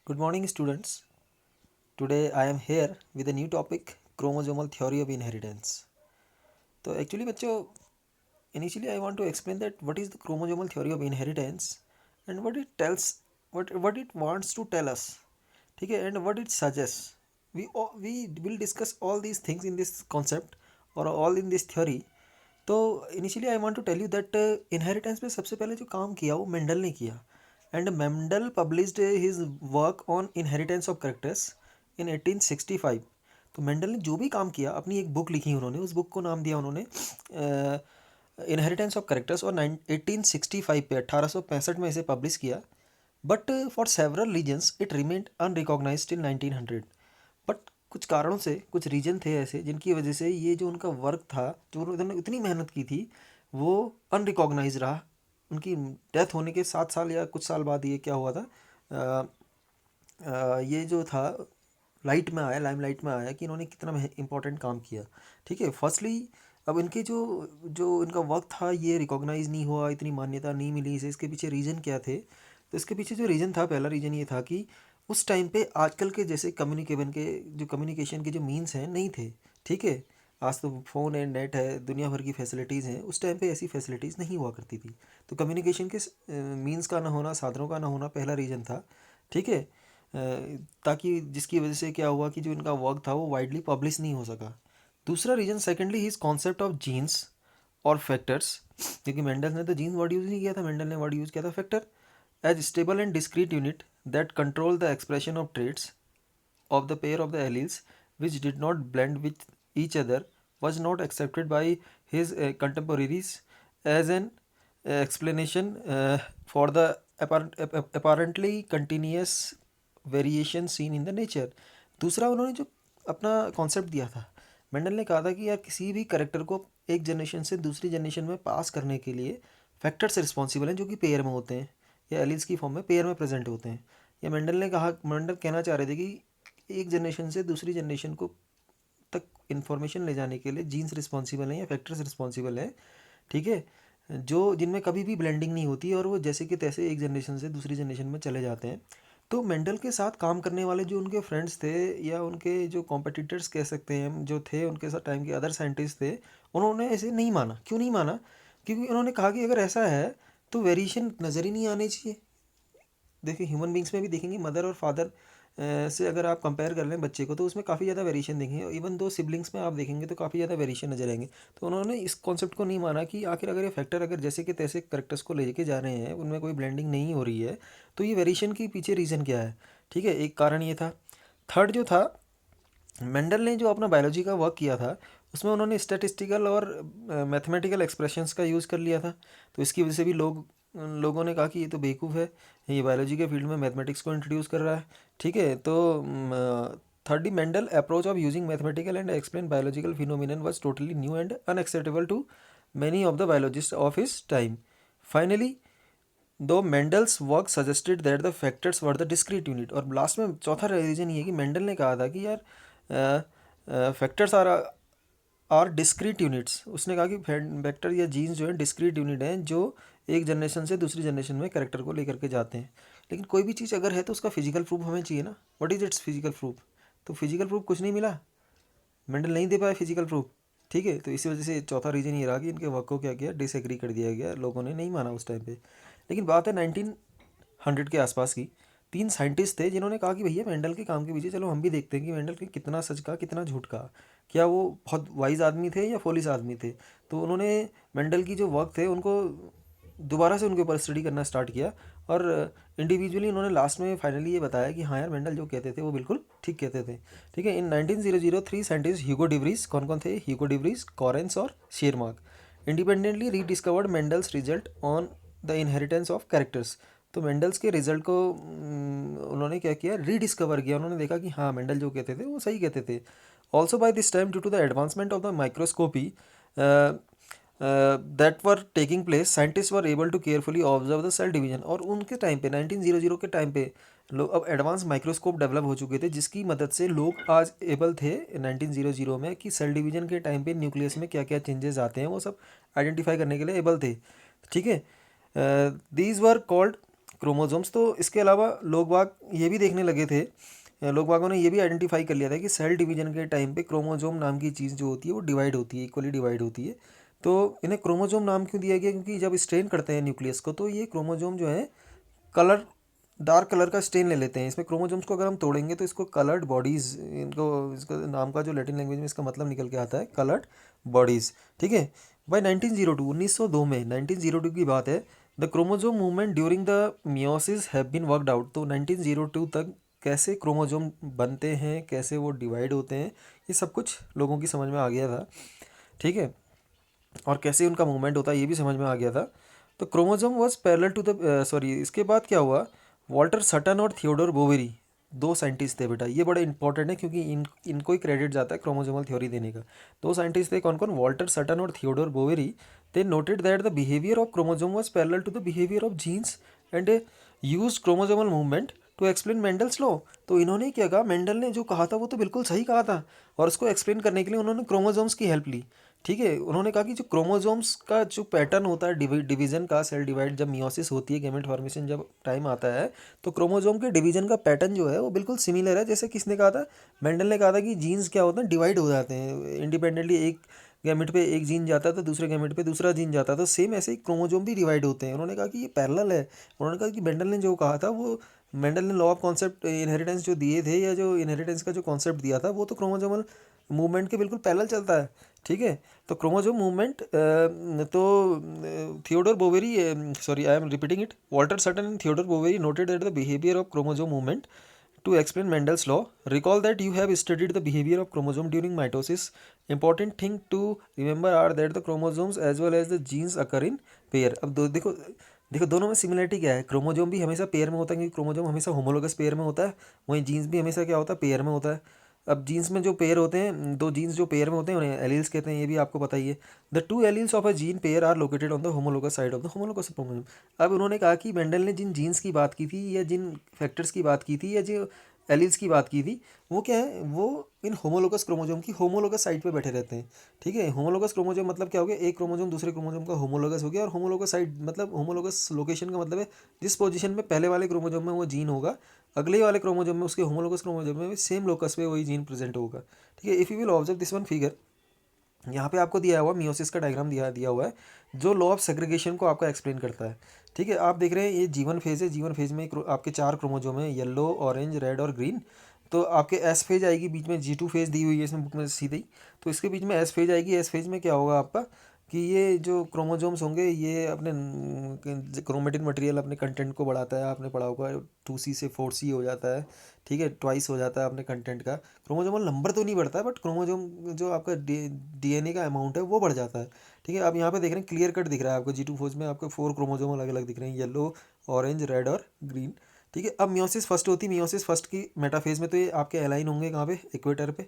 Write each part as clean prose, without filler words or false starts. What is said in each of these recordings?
Good morning, students. Today I am here with a new topic, chromosomal theory of inheritance. तो actually बच्चों, initially I want to explain that what is the chromosomal theory of inheritance and what it wants to tell us. ठीक है, and what it suggest. We will discuss all these things in this concept और all in this theory. तो initially I want to tell you that inheritance में सबसे पहले जो काम किया वो मेंडल ने किया. And Mendel published his work on inheritance of characters in 1865. तो मेंडल ने जो भी काम किया, अपनी एक बुक लिखी उन्होंने, उस बुक को नाम दिया उन्होंने इनहेरिटेंस ऑफ कैरेक्टर्स, और 1865 पे 1865 में इसे पब्लिश किया. But for several reasons it remained unrecognised till 1900. बट कुछ कारणों से, कुछ रीजन थे ऐसे जिनकी वजह से ये जो उनका वर्क था, जो उन्होंने इतनी मेहनत की थी, वो अनरिकॉग्नाइज रहा. उनकी डेथ होने के 7 साल या कुछ साल बाद ये क्या हुआ था, ये जो था लाइट में आया, लाइमलाइट में आया कि इन्होंने कितना इंपॉर्टेंट काम किया. ठीक है, फर्स्टली अब इनके जो जो इनका वर्क था ये रिकॉग्नाइज नहीं हुआ, इतनी मान्यता नहीं मिली इसे. इसके पीछे रीज़न क्या थे? तो इसके पीछे जो रीज़न था, पहला रीज़न ये था कि उस टाइम पे आजकल के जैसे कम्युनिकेशन के जो मीन्स हैं नहीं थे. ठीक है, आज तो फ़ोन है, नेट है, दुनिया भर की फैसिलिटीज़ हैं. उस टाइम पे ऐसी फैसिलिटीज़ नहीं हुआ करती थी. तो कम्युनिकेशन के मीन्स का ना होना, साधनों का ना होना पहला रीज़न था. ठीक है, ताकि जिसकी वजह से क्या हुआ कि जो इनका वर्क था वो वाइडली पब्लिश नहीं हो सका. दूसरा reason, secondly, his concept of genes और फैक्टर्स. क्योंकि मेंडल ने तो जीन्स वर्ड यूज़ नहीं किया था, मेंडल ने वर्ड यूज़ किया था factor, as stable and discrete unit that control the expression of traits of the pair of the alleles which did not blend with each other was not accepted by his contemporaries as an explanation for the apparently continuous variation seen in the nature. दूसरा, उन्होंने जो अपना concept दिया था, Mendel ने कहा था कि यार किसी भी करेक्टर को एक जनरेशन से दूसरी जनरेशन में पास करने के लिए फैक्टर्स रिस्पॉन्सिबल हैं जो कि पेयर में होते हैं या एलिल्स की फॉर्म में पेयर में प्रेजेंट होते हैं. या मेंडल कहना चाह रहे थे कि एक जनरेशन से दूसरी जनरेशन को तक इन्फॉर्मेशन ले जाने के लिए जीन्स रिस्पॉन्सिबल हैं या फैक्टर्स रिस्पॉन्सिबल हैं. ठीक है, जो जिनमें कभी भी ब्लेंडिंग नहीं होती और वो जैसे कि तैसे एक जनरेशन से दूसरी जनरेशन में चले जाते हैं. तो मेंडल के साथ काम करने वाले जो उनके फ्रेंड्स थे या उनके जो कॉम्पिटिटर्स कह सकते हैं हम, जो थे उनके साथ टाइम के अदर साइंटिस्ट थे, उन्होंने ऐसे नहीं माना. क्यों नहीं माना? क्योंकि उन्होंने कहा कि अगर ऐसा है तो वेरिएशन नज़र ही नहीं आने चाहिए. देखिए, ह्यूमन बींग्स में भी देखेंगे, मदर और फादर से अगर आप कंपेयर कर लें बच्चे को, तो उसमें काफ़ी ज़्यादा वेरिएशन देखेंगे. इवन दो सिबलिंग्स में आप देखेंगे तो काफ़ी ज़्यादा वेरिएशन नजर आएंगे. तो उन्होंने इस कॉन्सेप्ट को नहीं माना कि आखिर अगर ये फैक्टर अगर जैसे कि तैसे करेक्टर्स को लेके जा रहे हैं, उनमें कोई ब्लेंडिंग नहीं हो रही है, तो ये वेरिएशन के पीछे रीज़न क्या है. ठीक है, एक कारण ये था. थर्ड जो था, मेंडल ने जो अपना बायोलॉजी का वर्क किया था उसमें उन्होंने स्टैटिस्टिकल और मैथमेटिकल एक्सप्रेशंस का यूज़ कर लिया था. तो इसकी वजह से भी लोगों ने कहा कि ये तो बेवकूफ़ है, ये बायोलॉजी के फील्ड में मैथमेटिक्स को इंट्रोड्यूस कर रहा है. ठीक है, तो thirdly, Mendel approach of using mathematical and explain biological phenomenon was totally new and unacceptable to many of the biologists of his time. Finally, though Mendel's work suggested that the factors were the discrete unit. और last में चौथा reason ये है कि Mendel ने कहा था कि यार फैक्टर्स आर डिस्क्रीट यूनिट्स. उसने कहा कि फैक्टर या जीन्स जो है डिस्क्रीट यूनिट हैं जो एक जनरेशन से दूसरी जनरेशन में कैरेक्टर को लेकर के जाते हैं. लेकिन कोई भी चीज़ अगर है तो उसका फिजिकल प्रूफ हमें चाहिए ना. What is it's physical proof? तो फिजिकल प्रूफ कुछ नहीं मिला, मेंडल नहीं दे पाया फिजिकल प्रूफ. ठीक है, तो इसी वजह से चौथा रीज़न ये रहा कि इनके वर्क को क्या किया, डिसएग्री कर दिया गया, लोगों ने नहीं माना उस टाइम पे. लेकिन बात है 1900 के आसपास की. तीन साइंटिस्ट थे जिन्होंने कहा कि भैया मेंडल के काम के पीछे चलो हम भी देखते हैं कि मेंडल के कितना सच कहा, कितना झूठ कहा. क्या वो बहुत वाइज आदमी थे या फोलिस आदमी थे? तो उन्होंने मेंडल की जो वर्क थे उनको दोबारा से उनके ऊपर स्टडी करना स्टार्ट किया. और इंडिविजुअली उन्होंने लास्ट में फाइनली ये बताया कि हाँ यार, मेंडल जो कहते थे वो बिल्कुल ठीक कहते थे. ठीक है, इन 1903 साइंटिस्ट ह्यूगो डिवरीज, कौन कौन थे? ह्यूगो डिवरीज, कॉरेंस और Tschermak independently rediscovered Mendel's result on the inheritance of characters. तो मेंडल्स के रिजल्ट को उन्होंने क्या किया, रीडिस्कवर किया. उन्होंने देखा कि हाँ, मेंडल जो कहते थे वो सही कहते थे. Also by this time, due to the advancement of the microscopy that were taking place, scientist were able to carefully observe the cell division. और उनके टाइम पे 1900 के टाइम पे लोग अब एडवांस माइक्रोस्कोप डेवलप हो चुके थे, जिसकी मदद से लोग आज एबल थे 1900 में कि सेल डिवीजन के टाइम पे न्यूक्लियस में क्या क्या चेंजेस आते हैं वो सब आइडेंटिफाई करने के लिए एबल थे. ठीक है, दीज वर कॉल्ड क्रोमोजोम्स। तो इसके अलावा लोग बाग ये भी देखने लगे थे, लोग बागों ने ये भी आइडेंटिफाई कर लिया था कि सेल डिवीजन के टाइम पे क्रोमोजोम नाम की चीज़ जो होती है वो डिवाइड होती है, इक्वली डिवाइड होती है। तो इन्हें क्रोमोजोम नाम क्यों दिया गया, क्योंकि जब स्ट्रेन करते हैं न्यूक्लियस को तो ये क्रोमोजोम जो है कलर, डार्क कलर का स्टेन ले लेते हैं। इसमें क्रोमोजोम्स को अगर हम तोड़ेंगे तो इसको कलर्ड बॉडीज़, इनको इसका नाम का जो लैटिन लैंग्वेज में इसका मतलब निकल के आता है कलर्ड बॉडीज़। ठीक है। बाई 1902, 1902 में, 1902 की बात है, the chromosome movement during the meiosis have been worked out. तो 1902 तक कैसे क्रोमोजोम बनते हैं, कैसे वो डिवाइड होते हैं, ये सब कुछ लोगों की समझ में आ गया था। ठीक है। और कैसे उनका मूवमेंट होता है ये भी समझ में आ गया था। तो chromosome was parallel to the sorry, इसके बाद क्या हुआ, वॉल्टर सटन और थियोडोर बोवेरी, दो साइंटिस्ट थे बेटा, ये बड़ा इंपॉर्टेंट है क्योंकि इनको ही क्रेडिट जाता है क्रोमोजोमल थ्योरी देने का। दो साइंटिस्ट थे, कौन कौन, वॉल्टर सटन और Theodore Boveri. They noted that the behaviour of chromosome was parallel to the behaviour of genes and use chromosomal movement to explain Mendel's law. तो इन्होंने क्या कहा, मेंडल ने जो कहा था वो तो बिल्कुल सही कहा था, और उसको एक्सप्लेन करने के लिए उन्होंने क्रोमोजोम्स की हेल्प ली। ठीक है। उन्होंने कहा कि जो क्रोमोजोम्स का जो पैटर्न होता है डिवीजन का, सेल डिवाइड जब मियोसिस होती है, गैमेट फॉर्मेशन जब टाइम आता है, तो क्रोमोजोम के डिवीजन का पैटर्न जो है वो बिल्कुल सिमिलर है। जैसे किसने कहा था, मेंडल ने कहा था कि जीन्स क्या होते हैं, डिवाइड हो जाते हैं इंडिपेंडेंटली, एक गैमेट पे एक जीन जाता है तो दूसरे गैमेट पे दूसरा जीन जाता है, तो सेम ऐसे ही क्रोमोजोम भी डिवाइड होते हैं। उन्होंने कहा कि ये पैरेलल है। उन्होंने कहा कि मेंडल ने जो कहा था वो, मेंडल ने लॉ ऑफ कॉन्सेप्ट इनहेरिटेंस जो दिए थे, या जो इनहेरिटेंस का जो कॉन्सेप्ट दिया था, वो तो क्रोमोजोमल मूवमेंट के बिल्कुल पैरेलल चलता है। ठीक है। तो क्रोमोजोम मूवमेंट, तो Theodore Boveri, sorry I am repeating it, Walter Sutton and Theodore Boveri noted that the behaviour of chromosome movement to explain Mendel's law. Recall that you have studied the behavior of chromosome during mitosis. Important thing to remember are that the chromosomes as well as the genes occur in pair. अब देखो देखो दोनों में similarity क्या है, chromosome भी हमेशा pair में होता है क्योंकि क्रोमोजोम हमेशा होमोलोगस पेयर में होता है, वहीं जीन्स भी हमेशा क्या होता है, पेयर में होता है। अब जीन्स में जो पेयर होते हैं, दो जीन्स जो पेयर में होते हैं उन्हें एलील्स कहते हैं, ये भी आपको पता ही है। The two alleles of a gene pair are located on the homologous side of the homologous chromosome. अब उन्होंने कहा कि मेंडल ने जिन जीन्स की बात की थी, या जिन फैक्टर्स की बात की थी, या जो एलील्स की बात की थी, वो क्या है, वो इन होमोलोगस क्रोमोजोम की होमोलोगस साइड पे बैठे रहते हैं। ठीक है। होमोलोगस क्रोमोजोम मतलब क्या हो गया, एक क्रोमोजोम दूसरे क्रोमोजोम का होमोलोगस हो गया, और होमोलोगस साइड मतलब होमोलोगस लोकेशन का मतलब है जिस पोजीशन में पहले वाले क्रोमोजोम में वो जीन होगा, अगले वाले क्रोमोजोम में, उसके होमोलोगस क्रोमोजोम में सेम लोकस पे वही जीन प्रेजेंट होगा। ठीक है। If you will observe this one figure, यहाँ पे आपको दिया हुआ मियोसिस का डायग्राम दिया दिया हुआ है जो लॉ ऑफ सेग्रीगेशन को आपका एक्सप्लेन करता है। ठीक है। आप देख रहे हैं ये जीवन फेज है, जीवन फेज में आपके चार क्रोमोजोम है, येलो, ऑरेंज, रेड और ग्रीन। तो आपके एस फेज आएगी, बीच में G2 फेज दी हुई है इसमें बुक में सीधे ही, तो इसके बीच में एस फेज आएगी। एस फेज में क्या होगा आपका कि ये जो क्रोमोजोम्स होंगे ये अपने क्रोमेटिन मटेरियल अपने कंटेंट को बढ़ाता है, आपने पढ़ा होगा 2C से 4C हो जाता है। ठीक है। ट्वाइस हो जाता है अपने कंटेंट का। क्रोमोजोमल नंबर तो नहीं बढ़ता है, बट क्रोमोजोम जो आपका DNA का अमाउंट है वो बढ़ जाता है। ठीक है। अब यहाँ पे देख रहे हैं क्लियर कट दिख रहा है आपको, G2 फेज में आपको 4 क्रोमोजोम अलग अलग दिख रहे हैं, येलो, ऑरेंज, रेड और ग्रीन। ठीक है। अब मियोसिस फर्स्ट होती है, मियोसिस फर्स्ट की मेटाफेज में तो ये आपके अलाइन होंगे कहाँ पे, इक्वेटर पे।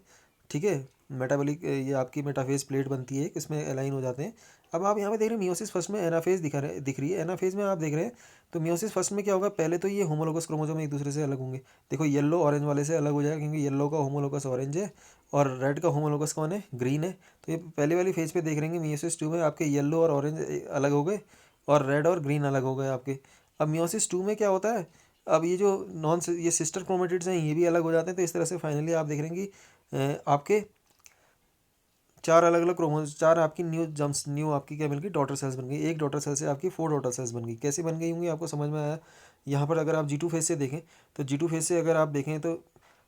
ठीक है। मेटाबॉलिक ये आपकी मेटाफेज प्लेट बनती है, इसमें अलाइन हो जाते हैं। अब आप यहाँ पे देख रहे हैं मियोसिस फर्स्ट में एनाफेज दिख रही है, एनाफेज में आप देख रहे हैं। तो मियोसिस फर्स्ट में क्या होगा, पहले तो ये होमोलोगस क्रोमोसोम एक दूसरे से अलग होंगे। देखो येलो ऑरेंज वाले से अलग हो जाएगा क्योंकि येलो का होमोलोगस ऑरेंज है और रेड का होमोलोगस कौन है, ग्रीन है। तो ये पहले वाली फेज पे देख रहे हैं मियोसिस 2 में आपके येलो और ऑरेंज अलग हो गए और रेड और ग्रीन अलग हो गए आपके। अब मियोसिस 2 में क्या होता है, अब ये जो ये सिस्टर क्रोमेटिड्स हैं ये भी अलग हो जाते हैं। तो इस तरह से फाइनली आप देख रहे हैं कि आपके चार अलग अलग क्रोमोसोम, चार आपकी न्यू आपकी क्या मिल गई, डॉटर सेल्स बन गई। एक डॉटर सेल से आपकी 4 डॉटर सेल्स बन गई। कैसे बन गई होंगी आपको समझ में आया। यहाँ पर अगर आप G2 फेज से देखें, तो G2 फेज से अगर आप देखें तो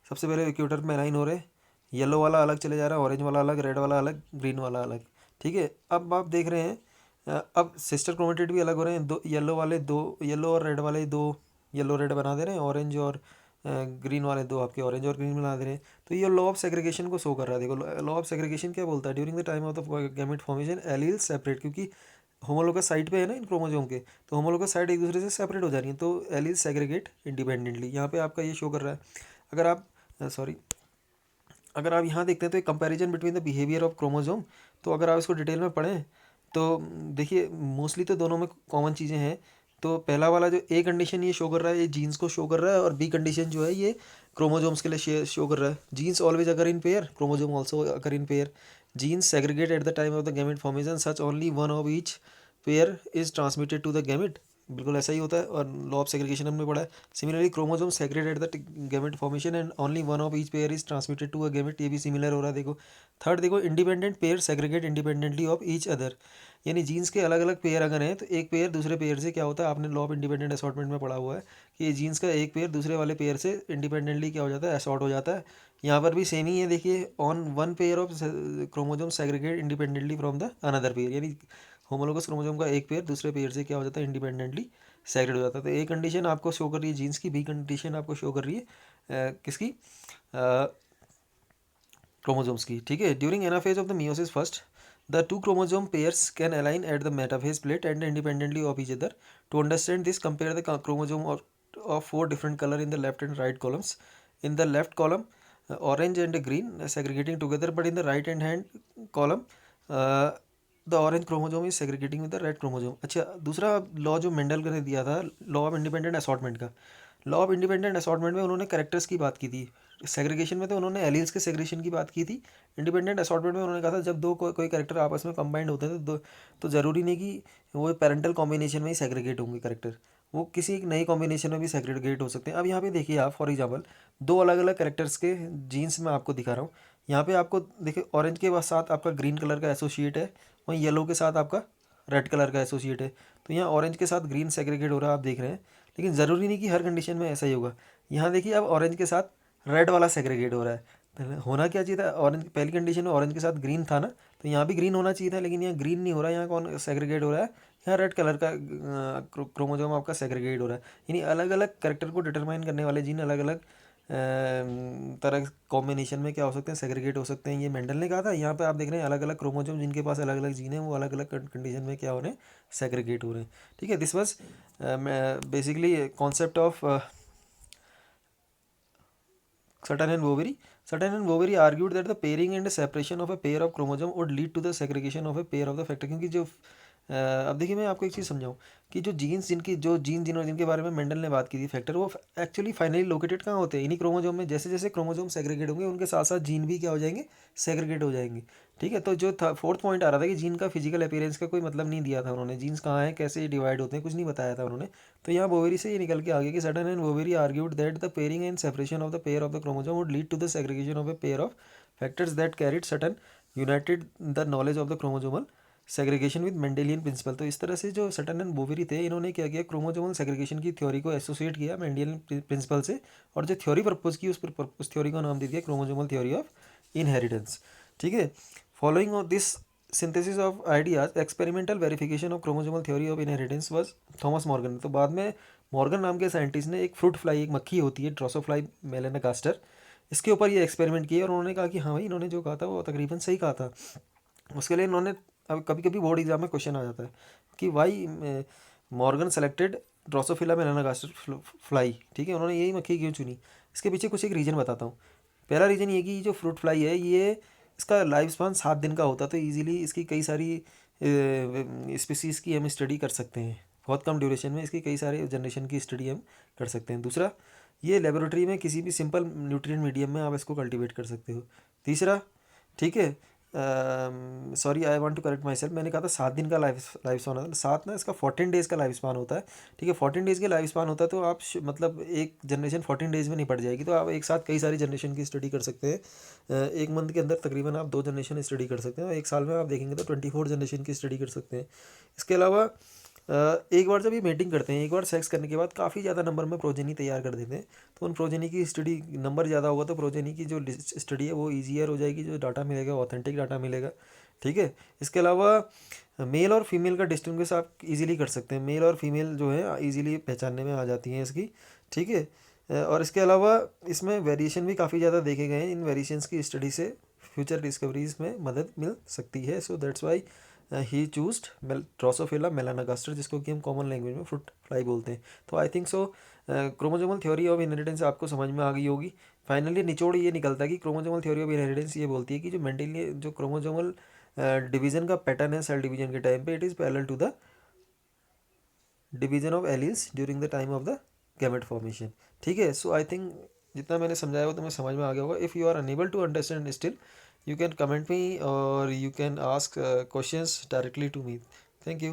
सबसे पहले इक्वेटर में अलाइन हो रहे हैं, येलो वाला अलग चले जा रहा है, ऑरेंज वाला अलग, रेड वाला अलग, ग्रीन वाला अलग। ठीक है। अब आप देख रहे हैं अब सिस्टर क्रोमेटिड भी अलग हो रहे हैं, दो येलो वाले, दो येलो और रेड वाले दो येलो रेड बना दे रहे हैं, ऑरेंज और ग्रीन वाले दो आपके ऑरेंज और ग्रीन बना दे रहे हैं। तो ये लॉ ऑफ सेग्रीगेशन को शो कर रहा है। देखो लॉ ऑफ सेग्रीगेशन क्या बोलता है, during the time of the gamete formation allele separate, क्योंकि होमोलोगस साइड पे है ना इन क्रोमोसोम के, तो होमोलोगस साइड एक दूसरे से सेपरेट हो जा रही है, तो एलील सेग्रीगेट इंडिपेंडेंटली। यहाँ पे आपका ये शो कर रहा है। अगर आप सॉरी अगर आप यहाँ देखते हैं तो एक comparison between the behaviour of chromosome, तो अगर आप इसको डिटेल में पढ़ें तो देखिए मोस्टली तो दोनों में कॉमन चीज़ें हैं। तो पहला वाला जो ए कंडीशन ये शो कर रहा है, ये जीन्स को शो कर रहा है, और बी कंडीशन जो है ये क्रोमोजोम्स के लिए शो कर रहा है। Genes always occur in pair, chromosome also occur in pair. Genes segregate at the time of the gamete formation, such only one of each pair is transmitted to the gamete. बिल्कुल ऐसा ही होता है, और law of segregation हमने पढ़ा है। Similarly chromosome segregate at the gamete formation and only one of each pair is transmitted to a gamete, ये भी सिमिलर हो रहा है देखो। थर्ड देखो, independent pair segregate independently of each other, यानी जीन्स के अलग अलग पेयर अगर हैं तो एक पेयर दूसरे पेयर से क्या होता है, आपने लॉ ऑफ इंडिपेंडेंट असॉर्टमेंट में पढ़ा हुआ है कि जीन्स का एक पेयर दूसरे वाले पेयर से इंडिपेंडेंटली क्या हो जाता है, असॉर्ट हो जाता है। यहाँ पर भी सेम ही है, देखिए on one pair of chromosome segregate independently from the another pair, यानी होमोलोगस क्रोमोजोम का एक पेयर दूसरे पेयर से क्या हो जाता है, इंडिपेंडेंटली सेग्रेट हो जाता है। तो ए कंडीशन आपको शो कर रही है जीन्स की, बी कंडीशन आपको शो कर रही है किसकी, क्रोमोजोम्स की, ठीक है। During anaphase of the meiosis first, the two chromosome pairs can align at the metaphase plate and independently of each other. To understand this, compare the chromosome of four different color in the left and right columns. In the left column, orange and green segregating together, but in the right hand column, the orange chromosome is segregating with the red chromosome. अच्छा, दूसरा law जो Mendel ने दिया था, law of independent assortment का, law of independent assortment में उन्होंने characters की बात की थी। सेग्रीगेशन में तो उन्होंने एलील्स के सेग्रीगेशन की बात की थी। इंडिपेंडेंट असॉर्टमेंट में उन्होंने कहा था जब दो कोई कैरेक्टर आपस में कंबाइंड होते हैं तो ज़रूरी नहीं कि वो पेरेंटल कॉम्बिनेशन में ही सेग्रीगेट होंगे कैरेक्टर, वो किसी एक नई कॉम्बिनेशन में भी सेग्रीगेट हो सकते हैं। अब यहाँ पे देखिए आप, फॉर एग्जांपल दो अलग अलग कैरेक्टर्स के जीन्स में आपको दिखा रहा हूँ। यहाँ पे आपको देखिए ऑरेंज के साथ आपका ग्रीन कलर का एसोसिएट है, वहीं येलो के साथ आपका रेड कलर का एसोसिएट है। तो यहाँ ऑरेंज के साथ ग्रीन सेग्रीगेट हो रहा है, आप देख रहे हैं, लेकिन ज़रूरी नहीं कि हर कंडीशन में ऐसा ही होगा। यहाँ देखिए अब ऑरेंज के साथ रेड वाला सेग्रीगेट हो रहा है, पहले होना क्या चाहिए था, ऑरेंज पहली कंडीशन में ऑरेंज के साथ ग्रीन था ना, तो यहाँ भी ग्रीन होना चाहिए था, लेकिन यहाँ ग्रीन नहीं हो रहा है। यहाँ कौन सेग्रीगेट हो रहा है, यहाँ रेड कलर का क्रोमोजोम आपका सेग्रीगेट हो रहा है। यानी अलग अलग कैरेक्टर को डिटरमाइन करने वाले जीन अलग अलग तरह कॉम्बिनेशन में क्या हो सकते हैं, सेग्रीगेट हो सकते हैं, ये मेंडल ने कहा था। यहाँ पे आप देख रहे हैं अलग अलग क्रोमोजोम जिनके पास अलग अलग जीन है, वो अलग अलग कंडीशन में क्या हो रहे हैं, सेग्रीगेट हो रहे हैं, ठीक है। This was basically concept of Sutton and Boveri. Sutton and Boveri argued that the pairing and separation of a pair of chromosome would lead to the segregation of a pair of the factor, क्योंकि जो अब देखिए मैं आपको एक चीज़ समझाऊँ कि जो जीन्स जिनके बारे में मेंडल ने बात की थी फैक्टर, वो एक्चुअली फाइनली लोकेटेड कहाँ होते हैं, इन्हीं क्रोमोजोम में। जैसे जैसे क्रोमोजोम सेग्रीगेट होंगे उनके साथ साथ जीन भी क्या हो जाएंगे, सेग्रीगेट हो जाएंगे, ठीक है। तो जो था फोर्थ पॉइंट आ रहा था कि जीन का फिजिकल अपीयरेंस का कोई मतलब नहीं दिया था उन्होंने, जीन्स कहाँ हैं कैसे डिवाइड होते हैं कुछ नहीं बताया था उन्होंने। तो यहाँ बोवेरी से ये निकल के आ गया कि Sutton and Boveri argued that the pairing and separation of the pair of the chromosome would lead to the segregation of a pair of factors that carried Sutton united the knowledge of the chromosomal segregation with Mendelian principle. तो इस तरह से जो Sutton and Boveri थे, इन्होंने क्या किया, chromosomal segregation की थ्योरी को एसोसिएट किया मेंडेलियन प्रिंसिपल से, और जो थ्योरी प्रपोज की उस थ्योरी को नाम दे दिया क्रोमोसोमल थ्योरी ऑफ इनहेरिटेंस, ठीक है। Following of this synthesis of ideas, experimental verification of chromosomal theory of inheritance was Thomas Morgan. तो बाद में मॉर्गन नाम के साइंटिस्ट ने एक फ्रूट फ्लाई, एक मक्खी होती है ड्रोसोफ्लाई मेलानोगास्टर, इसके ऊपर ये एक्सपेरिमेंट किए और उन्होंने कहा कि हाँ भाई, इन्होंने जो कहा था वो तकरीबन सही कहा था। उसके लिए इन्होंने, अब कभी कभी बोर्ड एग्जाम में क्वेश्चन आ जाता है कि why Morgan selected Drosophila melanogaster fly, ठीक है, उन्होंने यही मक्खी क्यों चुनी। इसके पीछे कुछ एक रीज़न बताता हूँ। पहला रीज़न ये कि जो फ्रूट फ्लाई है ये, इसका लाइफ स्पान 7 दिन का होता है, तो ईजिली इसकी कई सारी स्पीसीज़ की हम स्टडी कर सकते हैं, बहुत कम ड्यूरेशन में इसकी कई सारे जनरेशन की स्टडी हम कर सकते हैं। दूसरा, ये लेबोरेटरी में किसी भी सिंपल न्यूट्रिएंट मीडियम में आप इसको कल्टीवेट कर सकते हो। तीसरा, ठीक है, sorry I want to correct myself, मैंने कहा था 7 दिन का लाइफ स्पान होता है, 7 ना, इसका 14 डेज़ का लाइफ स्पान होता है, ठीक है। 14 डेज़ के लाइफ स्पान होता है, तो आप मतलब एक जनरेशन 14 डेज़ में नहीं पड़ जाएगी, तो आप एक साथ कई सारी जनरेशन की स्टडी कर सकते हैं। एक मंथ के अंदर तकरीबन आप 2 जनरेशन स्टडी कर सकते हैं, और एक साल में आप देखेंगे तो 24 जनरेशन की स्टडी कर सकते हैं। इसके अलावा एक बार जब ये मेटिंग करते हैं, एक बार सेक्स करने के बाद काफ़ी ज़्यादा नंबर में प्रोजेनी तैयार कर देते हैं, तो उन प्रोजेनी की स्टडी, नंबर ज़्यादा होगा तो प्रोजेनी की जो स्टडी है वो ईजियर हो जाएगी, जो डाटा मिलेगा ऑथेंटिक डाटा मिलेगा, ठीक है। इसके अलावा मेल और फीमेल का डिस्टिंग्विश आप इजीली कर सकते हैं, मेल और फीमेल जो है इजीली पहचानने में आ जाती हैं इसकी, ठीक है। और इसके अलावा इसमें वेरिएशन भी काफ़ी ज़्यादा देखे गए हैं, इन वेरिएशंस की स्टडी से फ्यूचर डिस्कवरीज में मदद मिल सकती है। So that's why he chose Drosophila melanogaster, जिसको कि हम कॉमन लैंग्वेज में फ्रूट फ्लाई बोलते हैं। तो I think so chromosomal theory of inheritance आपको समझ में आ गई होगी। फाइनली निचोड़ ये निकलता है कि क्रोमोसोमल थ्योरी ऑफ इनहेरिटेंस ये बोलती है कि जो मेंटली जो क्रोमोसोमल डिवीजन का पैटर्न है सेल डिवीजन के टाइम पे, it is parallel to the division of alleles during the time of the gamete formation, ठीक है। सो आई थिंक जितना मैंने समझाया वो तुम्हें समझ में आ गया होगा। If you are unable to understand still, you can comment me or you can ask questions directly to me. Thank you.